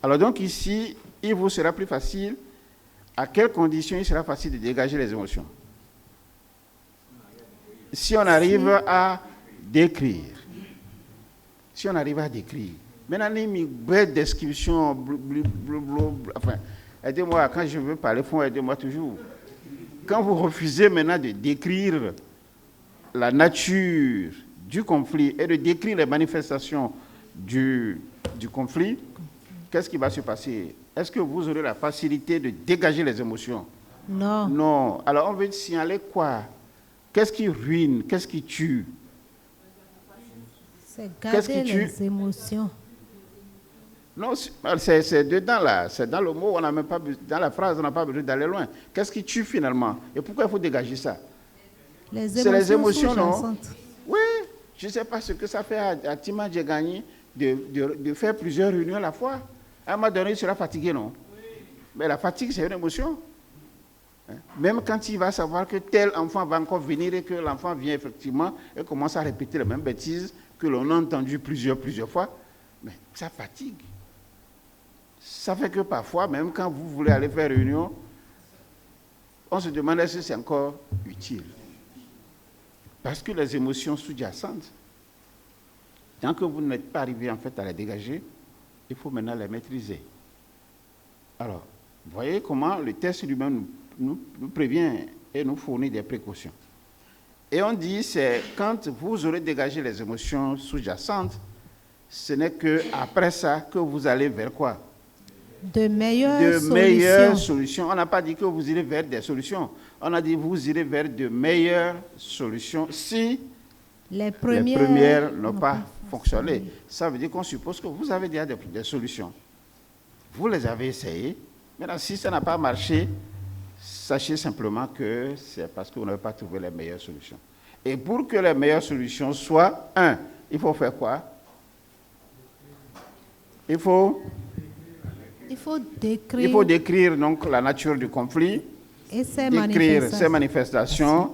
Alors donc ici, il vous sera plus facile. À quelles conditions il sera facile de dégager les émotions? Si on arrive à décrire. Si on arrive à décrire. Maintenant, il y a une belle description. Enfin, aidez-moi, quand je veux parler, il faut aider-moi toujours. Quand vous refusez maintenant de décrire la nature du conflit et de décrire les manifestations du conflit, qu'est-ce qui va se passer? Est-ce que vous aurez la facilité de dégager les émotions? Non. Non. Alors on veut signaler quoi? Qu'est-ce qui ruine? Qu'est-ce qui tue? C'est garder les émotions. Non, c'est dedans là, c'est dans le mot, on n'a même pas dans la phrase, on n'a pas besoin d'aller loin. Qu'est-ce qui tue finalement? Et pourquoi il faut dégager ça? C'est les émotions, non? Oui, je ne sais pas ce que ça fait à Tima Djegani de faire plusieurs réunions à la fois. À un moment donné, il sera fatigué, non? Mais la fatigue, c'est une émotion. Même quand il va savoir que tel enfant va encore venir et que l'enfant vient effectivement et commence à répéter les mêmes bêtises que l'on a entendues plusieurs fois, mais ça fatigue. Ça fait que parfois, même quand vous voulez aller faire réunion, on se demande est-ce que c'est encore utile. Parce que les émotions sous-jacentes, tant que vous n'êtes pas arrivé en fait à les dégager, il faut maintenant les maîtriser. Alors, voyez comment le test lui-même nous prévient et nous fournit des précautions. Et on dit, c'est quand vous aurez dégagé les émotions sous-jacentes, ce n'est qu'après ça que vous allez vers quoi? De meilleures solutions. On n'a pas dit que vous irez vers des solutions. On a dit que vous irez vers de meilleures solutions si les premières n'ont pas fonctionné. Ça veut dire qu'on suppose que vous avez déjà des solutions. Vous les avez essayées. Maintenant, si ça n'a pas marché, sachez simplement que c'est parce que vous n'avez pas trouvé les meilleures solutions. Et pour que les meilleures solutions soient, il faut faire quoi? Il faut décrire donc la nature du conflit, et décrire ses manifestations,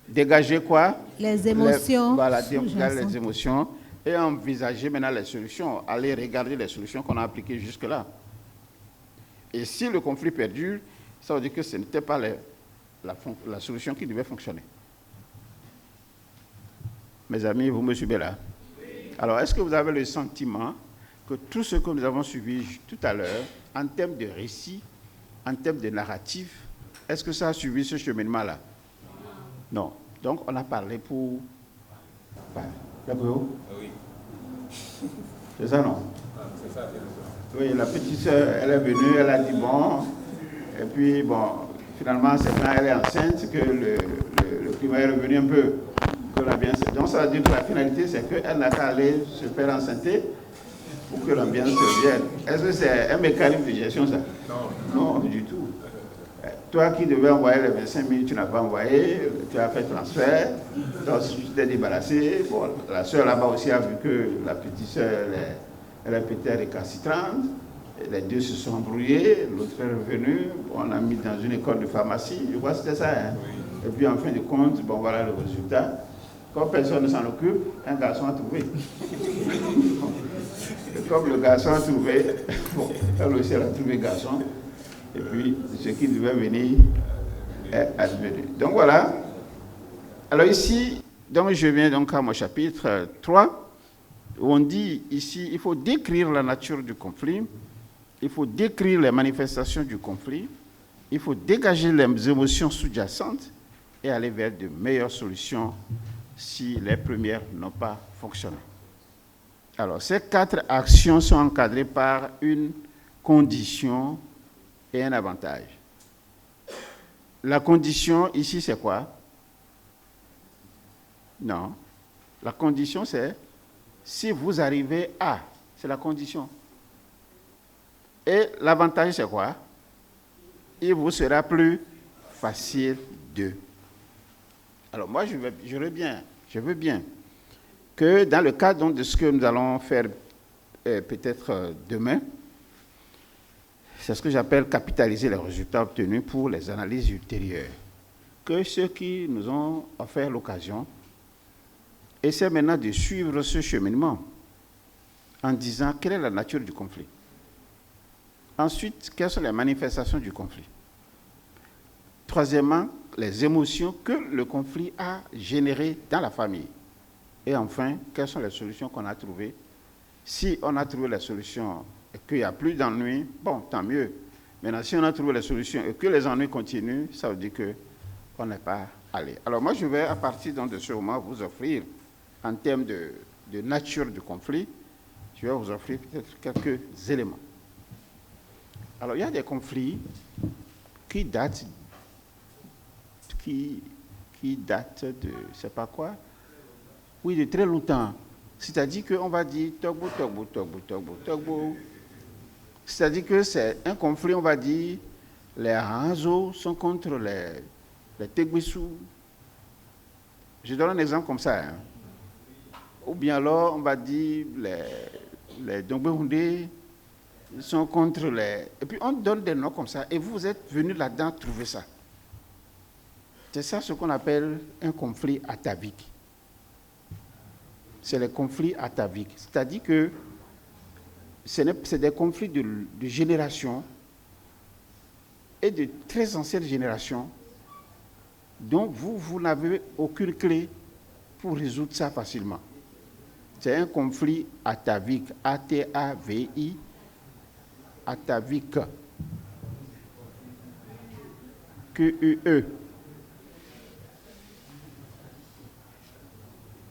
dégager quoi? Les émotions. Dégager les émotions et envisager maintenant les solutions, aller regarder les solutions qu'on a appliquées jusque-là. Et si le conflit perdure, ça veut dire que ce n'était pas la solution qui devait fonctionner. Mes amis, vous me suivez là? Alors, est-ce que vous avez le sentiment que tout ce que nous avons suivi tout à l'heure, en termes de récit, en termes de narratif, est-ce que ça a suivi ce cheminement-là? Non. Donc, on a parlé pour... Gabriel? Oui. C'est ça, non? C'est ça. Oui, la petite sœur, elle est venue, elle a dit bon, et puis bon, finalement, c'est quand elle est enceinte que le climat est revenu un peu. Donc, ça veut dire que la finalité, c'est qu'elle n'a qu'à aller se faire enceinter pour que l'ambiance revienne. Est-ce que c'est un mécanisme de gestion, ça? Non, du tout. Toi qui devais envoyer les 25 000, tu n'as pas envoyé, tu as fait transfert, donc tu t'es débarrassé. Bon, la sœur là-bas aussi a vu que la petite sœur, elle est peut-être récalcitrante. Les deux se sont embrouillés, l'autre est revenu, on l'a mis dans une école de pharmacie, je vois que c'était ça. Hein? Et puis en fin de compte, bon voilà le résultat. Comme personne ne s'en occupe, un garçon a trouvé. Et comme le garçon a trouvé, bon, elle aussi elle a trouvé garçon. Et puis ce qui devait venir est advenu. Donc voilà. Alors ici, donc je viens donc à mon chapitre 3, où on dit ici, il faut décrire la nature du conflit, il faut décrire les manifestations du conflit, il faut dégager les émotions sous-jacentes et aller vers de meilleures solutions si les premières n'ont pas fonctionné. Alors, ces 4 actions sont encadrées par une condition et un avantage. La condition, ici, c'est quoi? Non. La condition, c'est si vous arrivez à. C'est la condition. Et l'avantage, c'est quoi? Il vous sera plus facile de. Alors moi, je veux bien que dans le cadre de ce que nous allons faire peut-être demain, c'est ce que j'appelle capitaliser les résultats obtenus pour les analyses ultérieures. Que ceux qui nous ont offert l'occasion essaient maintenant de suivre ce cheminement en disant quelle est la nature du conflit. Ensuite, quelles sont les manifestations du conflit? Troisièmement, les émotions que le conflit a générées dans la famille. Et enfin, quelles sont les solutions qu'on a trouvées? Si on a trouvé les solutions et qu'il n'y a plus d'ennuis, bon, tant mieux. Maintenant, si on a trouvé les solutions et que les ennuis continuent, ça veut dire qu'on n'est pas allé. Alors moi, je vais, à partir de ce moment, vous offrir, en termes de nature du conflit, je vais vous offrir peut-être quelques éléments. Alors, il y a des conflits qui datent de, je ne sais pas quoi, oui, de très longtemps. C'est-à-dire qu'on va dire Togbo, Togbo, Togbo, Togbo, Togbo. C'est-à-dire que c'est un conflit, on va dire, les Hanzo sont contre les Tegbissou. Je donne un exemple comme ça. Hein. Ou bien alors, on va dire, les Dongbe sont contre les... Et puis on donne des noms comme ça, et vous êtes venus là-dedans trouver ça. C'est ça ce qu'on appelle un conflit atavique. C'est les conflits ataviques. C'est-à-dire que c'est des conflits de génération et de très anciennes générations dont vous n'avez aucune clé pour résoudre ça facilement. C'est un conflit atavique, A-T-A-V-I, atavique, Q-U-E.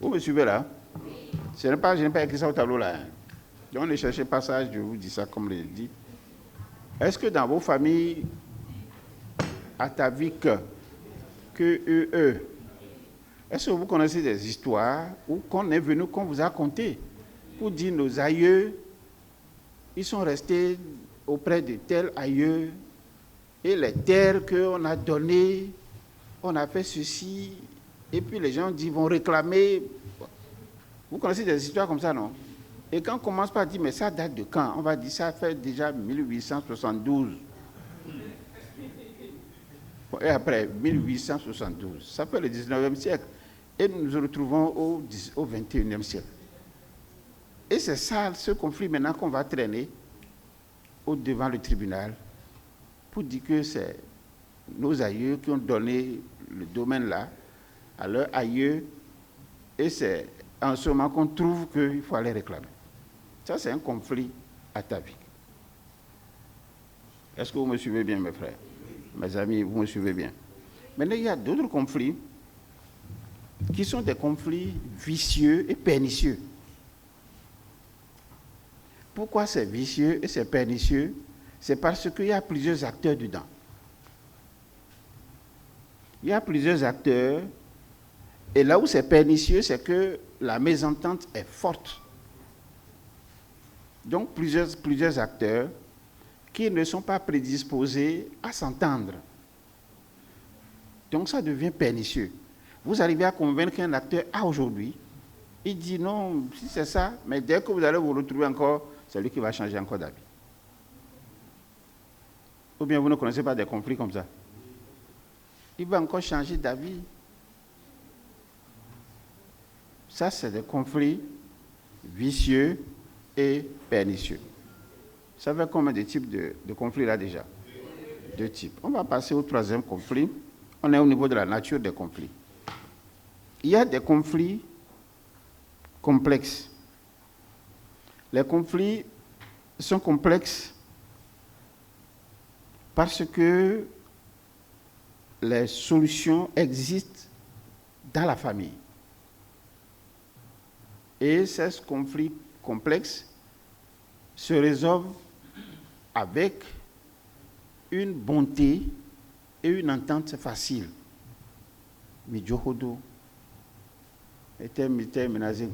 Vous me suivez là? Je n'ai pas écrit ça au tableau là. Hein. Donc, ne cherchez pas ça, je vous dis ça comme je l'ai dit. Est-ce que dans vos familles ataviques, Q-U-E, est-ce que vous connaissez des histoires où qu'on est venu, qu'on vous a conté pour dire nos aïeux, ils sont restés auprès de tel aïeux et les terres qu'on a données, on a fait ceci, et puis les gens disent, vont réclamer. Vous connaissez des histoires comme ça, non? Et quand on commence par dire, mais ça date de quand? On va dire, ça fait déjà 1872. Et après, 1872, ça fait le 19e siècle. Et nous nous retrouvons au 21e siècle. Et c'est ça, ce conflit maintenant qu'on va traîner devant le tribunal pour dire que c'est nos aïeux qui ont donné le domaine là à leurs aïeux, et c'est en ce moment qu'on trouve qu'il faut aller réclamer. Ça, c'est un conflit atavique. Est-ce que vous me suivez bien, mes frères? Mes amis, vous me suivez bien? Maintenant, il y a d'autres conflits qui sont des conflits vicieux et pernicieux. Pourquoi c'est vicieux et c'est pernicieux? C'est parce qu'il y a plusieurs acteurs dedans. Il y a plusieurs acteurs, et là où c'est pernicieux, c'est que la mésentente est forte. Donc plusieurs acteurs qui ne sont pas prédisposés à s'entendre. Donc ça devient pernicieux. Vous arrivez à convaincre un acteur aujourd'hui, il dit non, si c'est ça, mais dès que vous allez vous retrouver encore, c'est lui qui va changer encore d'avis. Ou bien vous ne connaissez pas des conflits comme ça. Il va encore changer d'avis. Ça, c'est des conflits vicieux et pernicieux. Ça fait combien de types de conflits là déjà? Deux types. On va passer au troisième conflit. On est au niveau de la nature des conflits. Il y a des conflits complexes. Les conflits sont complexes parce que les solutions existent dans la famille. Et ces conflits complexes se résolvent avec une bonté et une entente facile. Midjohodo était menacé.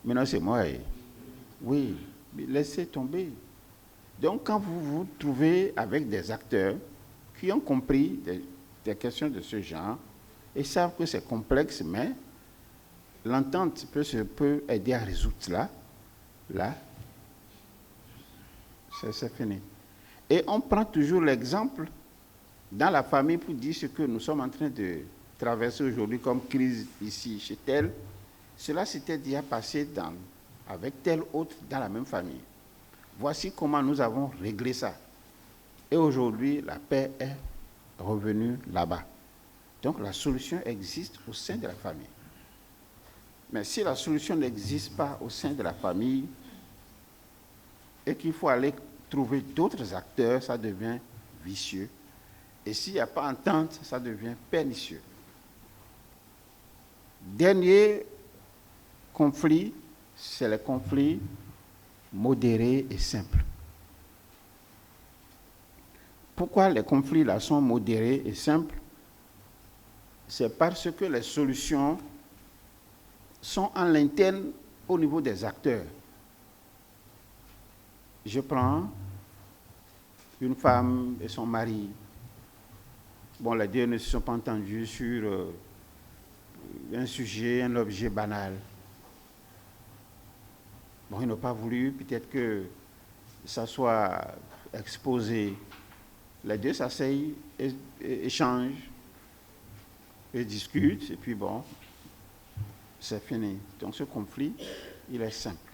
Maintenant c'est moi. Oui, mais laissez tomber. Donc quand vous vous trouvez avec des acteurs qui ont compris des questions de ce genre et savent que c'est complexe, mais l'entente peut aider à résoudre cela, là, c'est fini. Et on prend toujours l'exemple dans la famille pour dire ce que nous sommes en train de traverser aujourd'hui comme crise ici chez tel. Cela s'était déjà passé avec tel autre dans la même famille. Voici comment nous avons réglé ça. Et aujourd'hui, la paix est revenue là-bas. Donc la solution existe au sein de la famille. Mais si la solution n'existe pas au sein de la famille et qu'il faut aller trouver d'autres acteurs, ça devient vicieux. Et s'il n'y a pas entente, ça devient pernicieux. Dernier conflit, c'est le conflit modéré et simple. Pourquoi les conflits là sont modérés et simples? C'est parce que les solutions sont en l'interne au niveau des acteurs. Je prends une femme et son mari. Bon, les deux ne se sont pas entendus sur un sujet, un objet banal. Bon, ils n'ont pas voulu, peut-être que ça soit exposé. Les deux s'asseyent, échangent, et discutent, et puis bon, c'est fini. Donc ce conflit, il est simple.